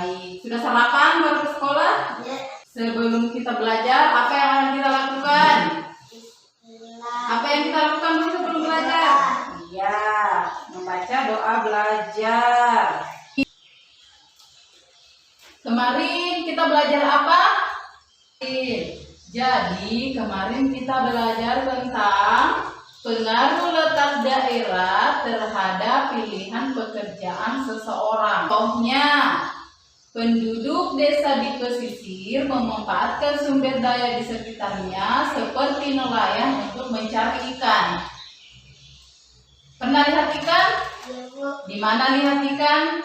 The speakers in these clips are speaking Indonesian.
Baik. Sudah sarapan baru ke sekolah? Ya. Sebelum kita belajar, apa yang akan kita lakukan? Apa yang kita lakukan dulu sebelum belajar? Iya, membaca doa belajar. Kemarin kita belajar apa? Jadi kemarin kita belajar tentang pengaruh letak daerah terhadap pilihan pekerjaan seseorang. Contohnya, penduduk desa di pesisir memanfaatkan sumber daya di sekitarnya seperti nelayan untuk mencari ikan. Pernah lihat ikan? Di mana lihat ikan?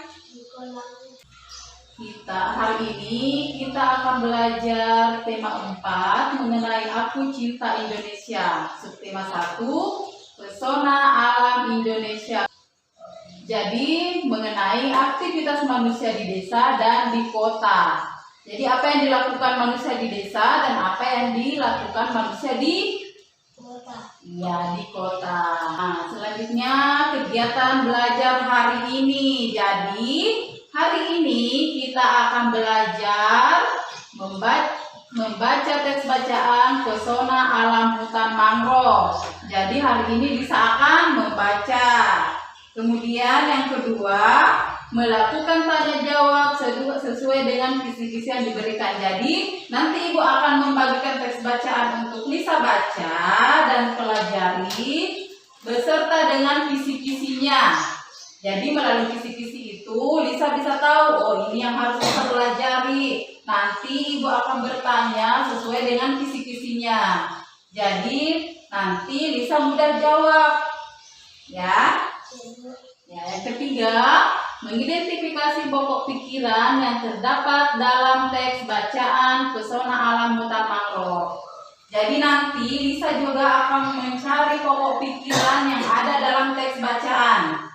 Hari ini kita akan belajar tema 4 mengenai Aku Cinta Indonesia. Subtema 1, Pesona Alam Indonesia. Jadi mengenai aktivitas manusia di desa dan di kota. Jadi apa yang dilakukan manusia di desa dan apa yang dilakukan manusia di Kota. Ya, di kota. Nah, selanjutnya kegiatan belajar hari ini. Jadi hari ini kita akan belajar membaca teks bacaan Pesona Alam Hutan Mangrove. Jadi hari ini Lisa akan membaca. Kemudian yang kedua, melakukan tanya jawab sesuai dengan kisi-kisi yang diberikan. Jadi nanti Ibu akan membagikan teks bacaan untuk Lisa baca dan pelajari beserta dengan kisi-kisinya. Jadi melalui kisi-kisi itu Lisa bisa tahu, oh ini yang harus Lisa pelajari. Nanti Ibu akan bertanya sesuai dengan kisi-kisinya. Jadi nanti Lisa mudah jawab. Ya. Ya, yang ketiga, mengidentifikasi pokok pikiran yang terdapat dalam teks bacaan Pesona Alam Hutan Mangrove. Jadi nanti Lisa juga akan mencari pokok pikiran yang ada dalam teks bacaan.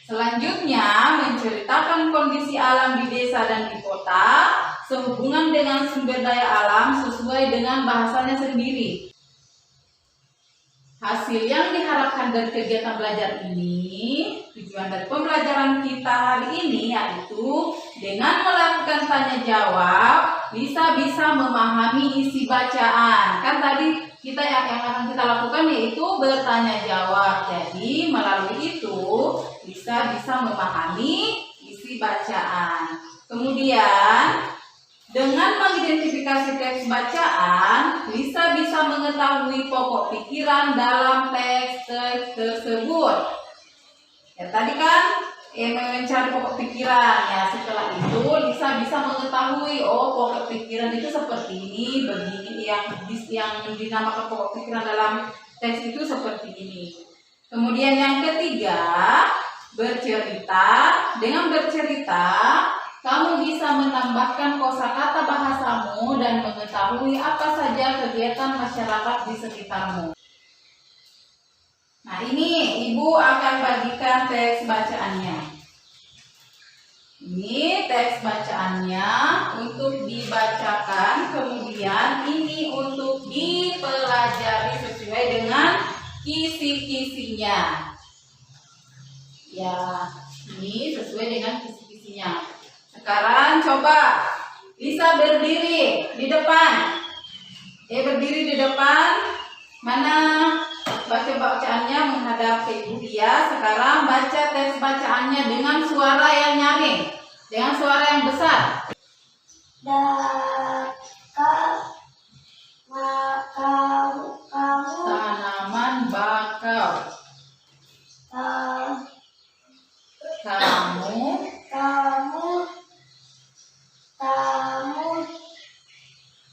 Selanjutnya, menceritakan kondisi alam di desa dan di kota sehubungan dengan sumber daya alam sesuai dengan bahasanya sendiri. Hasil yang diharapkan dari kegiatan belajar ini, tujuan dari pembelajaran kita hari ini yaitu dengan melakukan tanya jawab, Lisa bisa memahami isi bacaan. Kan tadi kita yang akan kita lakukan yaitu bertanya jawab. Jadi melalui itu Lisa bisa memahami isi bacaan. Kemudian dengan mengidentifikasi teks bacaan, Lisa bisa mengetahui pokok pikiran dalam teks tersebut. Ya tadi kan mencari pokok pikiran. Ya setelah itu Lisa bisa mengetahui, oh pokok pikiran itu seperti ini, begini, yang dinamakan pokok pikiran dalam teks itu seperti ini. Kemudian yang ketiga, bercerita. Dengan bercerita kamu bisa menambahkan kosakata bahasamu dan mengetahui apa saja kegiatan masyarakat di sekitarmu. Nah ini Ibu akan bagikan teks bacaannya. Ini teks bacaannya untuk dibacakan, kemudian ini untuk dipelajari sesuai dengan kisi-kisinya. Ya, ini sesuai dengan kisi-kisinya. Sekarang coba Lisa berdiri di depan. Berdiri di depan. Mana bacaannya menghadap ke Ibu dia. Sekarang baca teks bacaannya dengan suara yang nyaring, dengan suara yang besar. Tanaman bakau. Kamu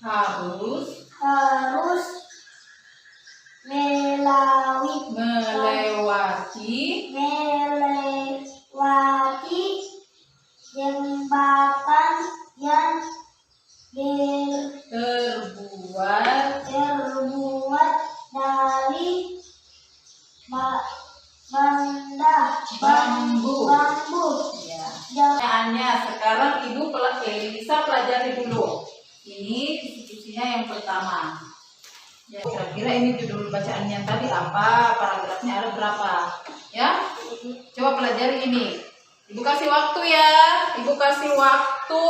harus melewati jembatan yang terbuat dari bambu. Ya. Pertanyaannya sekarang Ibu Lisa pelajari dulu. Ini kisi-kisinya yang pertama. Ya, kira-kira ini judul bacaannya tadi apa? Paragrafnya ada berapa? Ya, coba pelajari ini. Ibu kasih waktu ya. Ibu kasih waktu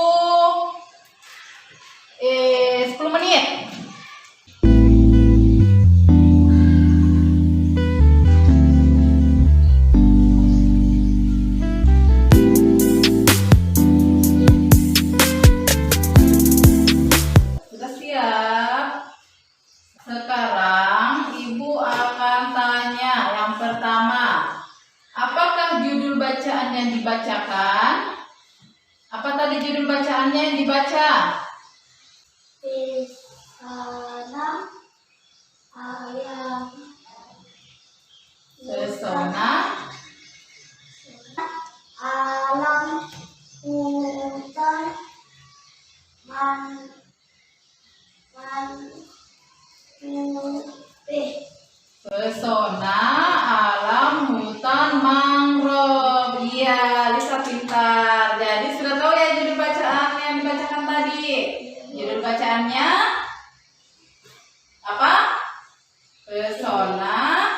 10 menit. Sudah siap? Sekarang Ibu akan tanya yang pertama. Apakah judul bacaan yang dibacakan? Apa tadi judul bacaannya yang dibaca? Di sana ayam Pesona alam hutan Pesona alam hutan mangrove. Iya, Lisa pintar. Jadi sudah tahu ya judul bacaan yang dibacakan tadi. Judul bacaannya apa? Pesona.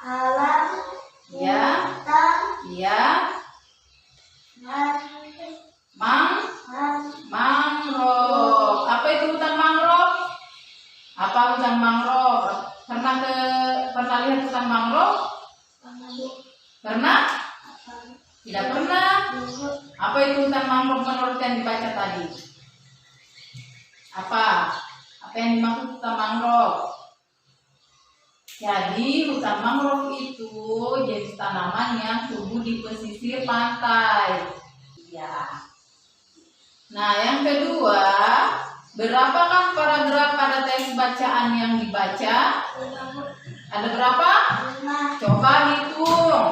alam Ya, hutan ya, mangrove. Apa itu hutan mangrove? Apa hutan mangrove? Pernah lihat hutan mangrove? Pernah? Tidak pernah. Apa itu hutan mangrove menurut yang dibaca tadi? Apa? Apa yang dimaksud hutan mangrove? Jadi hutan mangrove itu jenis tanaman yang tumbuh di pesisir pantai. Ya. Nah, yang kedua, berapakah paragraf pada teks bacaan yang dibaca? Ada berapa? Coba hitung.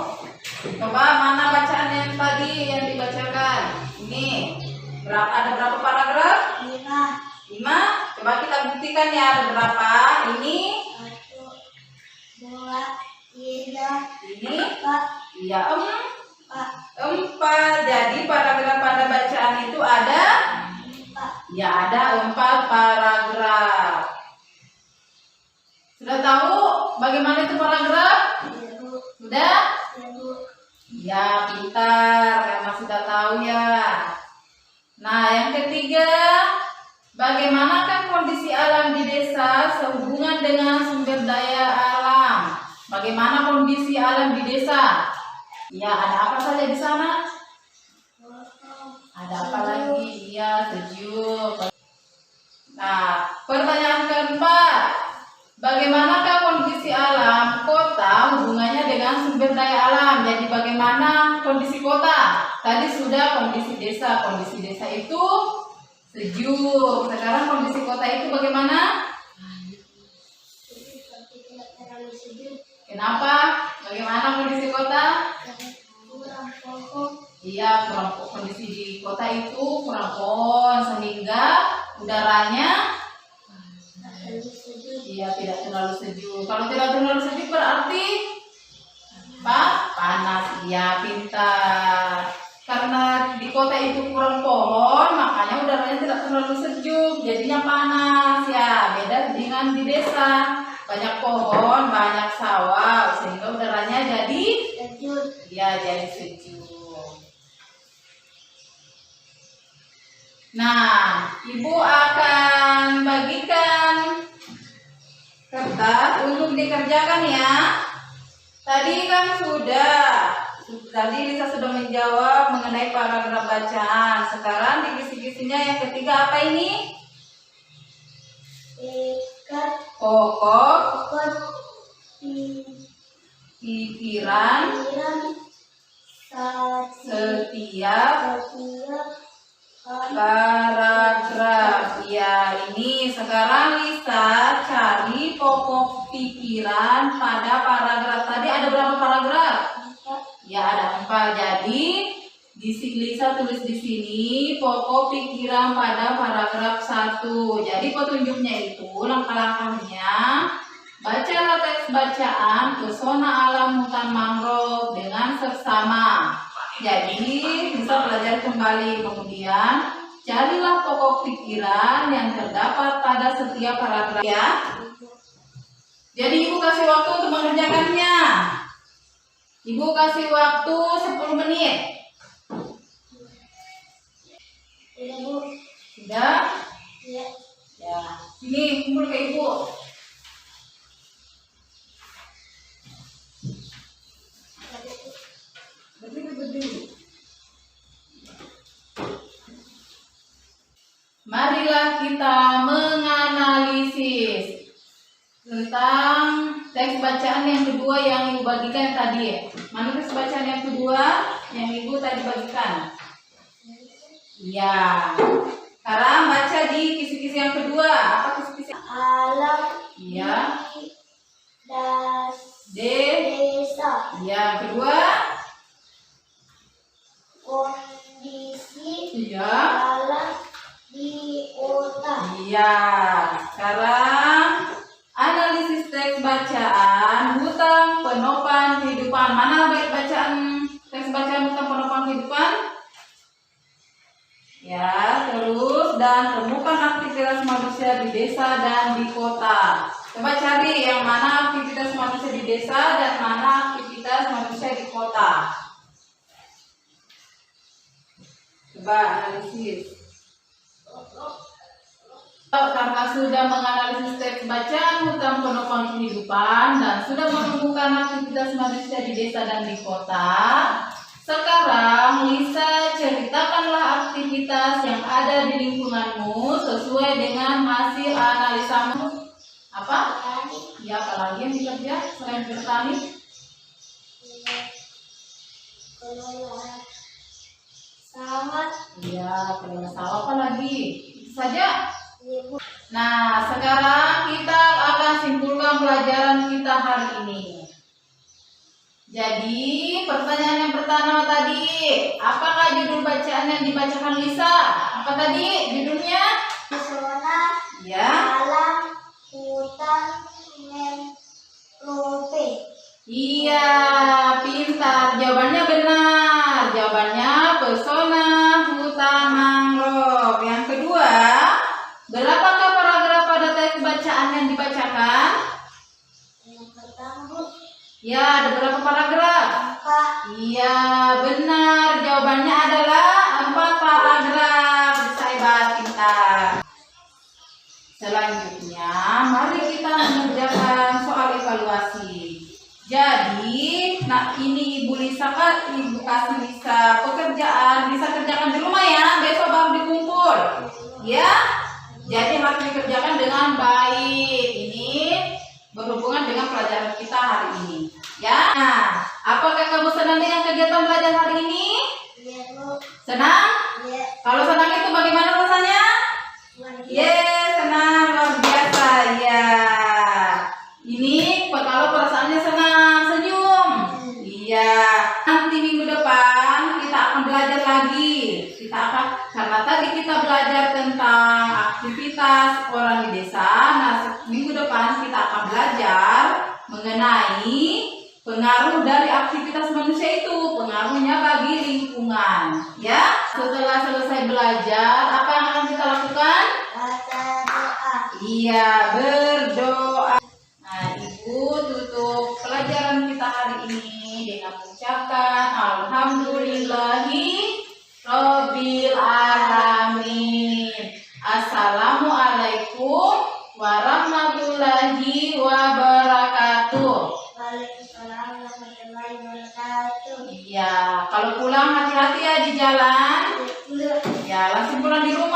Coba mana bacaan yang tadi yang dibacakan? Ini. Ada berapa paragraf? 5. Coba kita buktikan ya ada berapa. Ini. 1, 2, 3, Ini. 4. Iya, 4. Jadi paragraf pada bacaan itu ada? Ya, ada 4 paragraf. Sudah tahu bagaimana itu paragraf? Sudah? Ya, pintar. Karena sudah tahu ya. Nah, yang ketiga, bagaimanakah kondisi alam di desa sehubungan dengan sumber daya alam? Bagaimana kondisi alam di desa? Ya, ada apa saja di sana? Ada apa lagi? Iya, sejuk. Nah, pertanyaan keempat. Bagaimanakah kondisi alam kota hubungannya dengan sumber daya alam? Jadi bagaimana kondisi kota? Tadi sudah kondisi desa. Kondisi desa itu sejuk. Sekarang kondisi kota itu bagaimana? Kenapa? Bagaimana kondisi kota? Iya, kondisi di kota itu kurang pohon sehingga udaranya tidak terlalu sejuk. Kalau tidak terlalu sejuk berarti panas. Iya, pintar. Karena di kota itu kurang pohon, makanya udaranya tidak terlalu sejuk, jadinya panas ya. Beda dengan di desa, banyak pohon, banyak sawah, sehingga udaranya jadi sejuk. Nah, Ibu akan bagikan kertas untuk dikerjakan ya. Tadi kan tadi Lisa sudah menjawab mengenai paragraf bacaan. Sekarang di kisi-kisinya yang ketiga apa ini? Pokok pikiran setiap paragraf. Ya, ini sekarang Lisa cari pokok pikiran pada paragraf. Tadi ada berapa paragraf? Ya, ada 4. Jadi Lisa tulis di sini pokok pikiran pada paragraf 1. Jadi petunjuknya itu langkah-langkahnya. Bacalah teks bacaan pesona alam hutan mangrove dengan seksama. Jadi bisa belajar kembali. Kemudian carilah pokok pikiran yang terdapat pada setiap paragraf ya. Jadi Ibu kasih waktu untuk mengerjakannya. Ibu kasih waktu 10 menit. Sudah, Bu. Sudah? Ya. Ya. Sini, kumpul ke Ibu. Berdiri. Marilah kita menganalisis tentang teks bacaan yang kedua yang Ibu bagikan tadi. Mana teks bacaan yang kedua yang Ibu tadi bagikan? Iya. Sekarang baca di kisi-kisi yang kedua. Apa kisi-kisi? Alam Iya. desa. Yang kedua? Kondisi Iya. alam di kota. Iya. Sekarang analisis teks bacaan hutang penopang kehidupan. Mana baik bacaan teks bacaan hutang penopang kehidupan? Ya, terus dan temukan aktivitas manusia di desa dan di kota. Coba cari yang mana aktivitas manusia di desa dan mana aktivitas manusia di kota. Coba analisis. Karena sudah menganalisis teks bacaan hutang penopang kehidupan dan sudah menemukan aktivitas manusia di desa dan di kota, sekarang Lisa ceritakanlah aktivitas yang ada di lingkunganmu sesuai dengan hasil analisamu. Apa? Ya, apalagi yang dikerja selain bertani? Kelola sawah. Iya, kelola sawah apa lagi? Itu saja. Ibu. Nah, sekarang kita akan simpulkan pelajaran kita hari ini. Jadi, pertanyaan yang pertama tadi, apakah judul bacaan yang dibacakan Lisa? Apa tadi judulnya? Pesona Ya. alam hutan mangrove. Iya, pintar. Jawabannya benar. Jawabannya pesona hutan mangrove. Yang kedua, berapakah paragraf pada teks bacaan yang dibacakan? Yang pertama, Bu. Ya, ada berapa paragraf? 4. Iya, benar. Jawabannya adalah 4 paragraf. Bisa hebat, pintar. Selanjutnya, mari kita mengerjakan soal evaluasi. Jadi, nah ini Ibu Lisa kan, Ibu kasih Lisa pekerjaan. Lisa kerjakan di rumah ya, besok baru dikumpul. Ya, jadi harus dikerjakan dengan baik. Ini berhubungan dengan pelajaran kita hari ini. Ya, nah, apakah kamu senang dengan kegiatan belajar hari ini? Iya, Bu. Senang? Iya. Kalau senang itu bagaimana rasanya? Senang luar biasa. Ya, ini kalau perasaannya senang, senyum. Iya. Nanti minggu depan kita akan belajar lagi. Karena tadi kita belajar tentang aktivitas orang di desa. Nah, minggu depan kita akan belajar mengenai pengaruh dari aktivitas manusia itu, pengaruhnya bagi lingkungan. Ya, setelah selesai belajar, apa yang akan kita lakukan? Baca doa. Iya, berdoa. Nah, Ibu tutup pelajaran kita hari ini dengan mengucapkan Alhamdulillahi Rabbil Alamin. Assalamualaikum warahmatullahi wabarakatuh. Waalaikumsalam warahmatullahi wabarakatuh. Iya, kalau pulang hati-hati ya di jalan. Iya. Ya, langsung pulang di rumah.